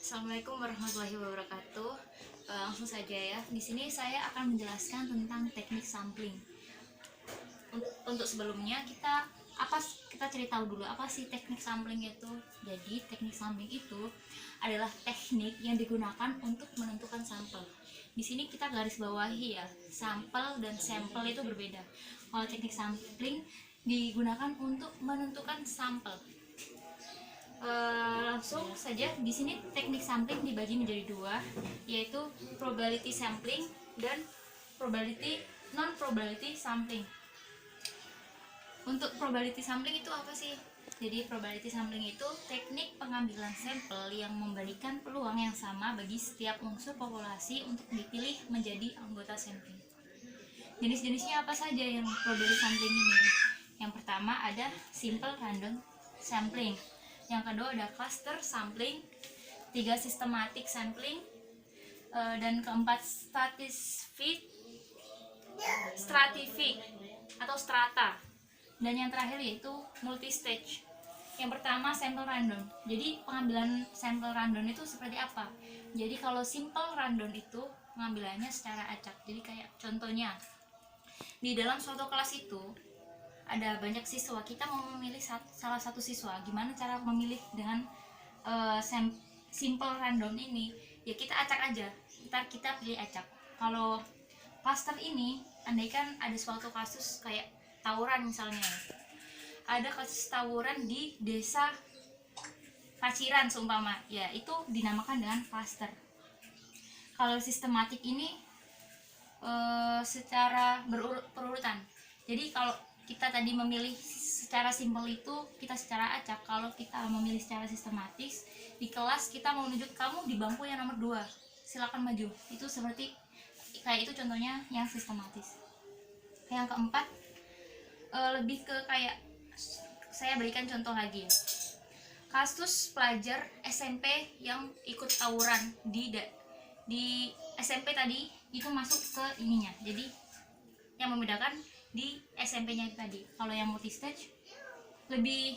Assalamualaikum warahmatullahi wabarakatuh. Langsung saja ya. Di sini saya akan menjelaskan tentang teknik sampling. Untuk sebelumnya kita cari tahu dulu apa sih teknik sampling itu. Jadi teknik sampling itu adalah teknik yang digunakan untuk menentukan sampel. Di sini kita garis bawahi ya, sampel dan sampel itu berbeda. Kalau teknik sampling digunakan untuk menentukan sampel. Langsung saja di sini teknik sampling dibagi menjadi dua, yaitu probability sampling dan non probability sampling. Untuk probability sampling itu apa sih? Jadi probability sampling itu teknik pengambilan sampel yang memberikan peluang yang sama bagi setiap unsur populasi untuk dipilih menjadi anggota sampling. Jenis-jenisnya apa saja yang probability sampling ini? Yang pertama ada simple random sampling. Yang kedua ada cluster sampling, tiga systematic sampling, dan keempat stratific atau strata, dan yang terakhir yaitu multistage. Yang pertama sampel random. Jadi pengambilan sampel random itu seperti apa? Jadi kalau simple random itu pengambilannya secara acak. Jadi kayak contohnya di dalam suatu kelas itu ada banyak siswa, kita mau memilih salah satu siswa. Gimana cara memilih dengan simple random ini? Ya kita acak aja, ntar kita pilih acak. Kalau cluster ini, andaikan ada suatu kasus kayak tawuran misalnya, ada kasus tawuran di desa Paciran seumpama, ya itu dinamakan dengan cluster. Kalau sistematik ini secara berurutan. Jadi kalau kita tadi memilih secara simpel itu kita secara acak. Kalau kita memilih secara sistematis, di kelas kita mau menunjuk kamu di bangku yang nomor 2, silakan maju. Itu seperti kayak itu contohnya yang sistematis. Yang keempat lebih ke kayak, saya berikan contoh lagi ya. Kasus pelajar SMP yang ikut tawuran di SMP tadi itu masuk ke ininya. Jadi yang membedakan di SMP-nya itu tadi. Kalau yang multistage lebih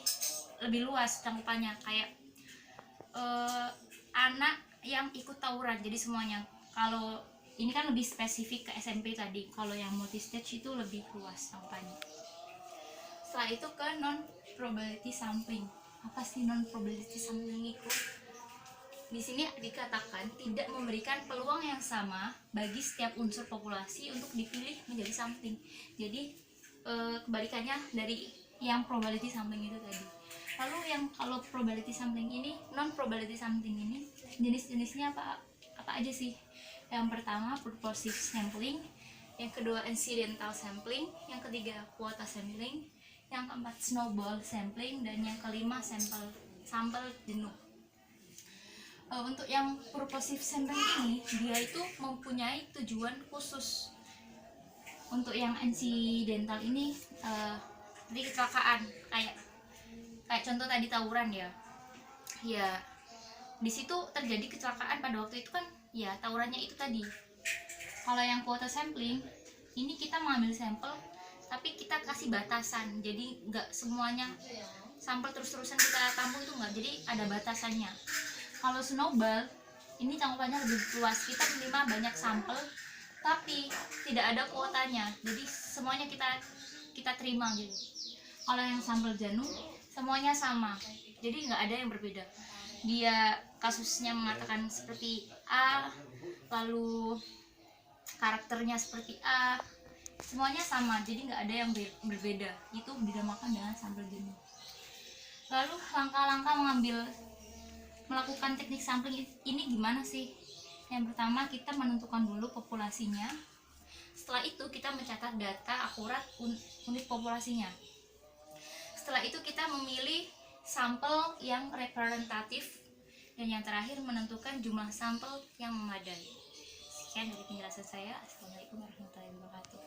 luas cakupannya, kayak anak yang ikut tawuran, jadi semuanya. Kalau ini kan lebih spesifik ke SMP tadi. Kalau yang multistage itu lebih luas cakupannya. Setelah itu ke non probability sampling. Apa sih non probability sampling itu? Di sini dikatakan tidak memberikan peluang yang sama bagi setiap unsur populasi untuk dipilih menjadi sampling. Jadi kebalikannya dari yang probability sampling itu tadi. Lalu yang kalau probability sampling ini, non probability sampling ini, jenis-jenisnya apa aja sih? Yang pertama purposive sampling, yang kedua incidental sampling, yang ketiga quota sampling, yang keempat snowball sampling, dan yang kelima sampel jenuh. Untuk yang purposive sampling ini, dia itu mempunyai tujuan khusus. Untuk yang incidental ini di kecelakaan, kayak contoh tadi tawuran ya di situ terjadi kecelakaan pada waktu itu kan ya, tawurannya itu tadi. Kalau yang quota sampling ini, kita mengambil sampel tapi kita kasih batasan, jadi nggak semuanya sampel terus-terusan kita tampung, itu nggak, jadi ada batasannya. Kalau snowball ini cakupannya lebih luas, kita menerima banyak sampel tapi tidak ada kuotanya, jadi semuanya kita terima gitu. Kalau yang sampel jenuh semuanya sama, jadi nggak ada yang berbeda. Dia kasusnya mengatakan seperti A, lalu karakternya seperti A, semuanya sama, jadi nggak ada yang berbeda. Itu dinamakan dengan sampel jenuh. Lalu langkah-langkah melakukan teknik sampling ini gimana sih? Yang pertama, kita menentukan dulu populasinya. Setelah itu kita mencatat data akurat unit populasinya. Setelah itu kita memilih sampel yang representatif, dan yang terakhir menentukan jumlah sampel yang memadai. Sekian dari penjelasan saya. Assalamualaikum warahmatullahi wabarakatuh.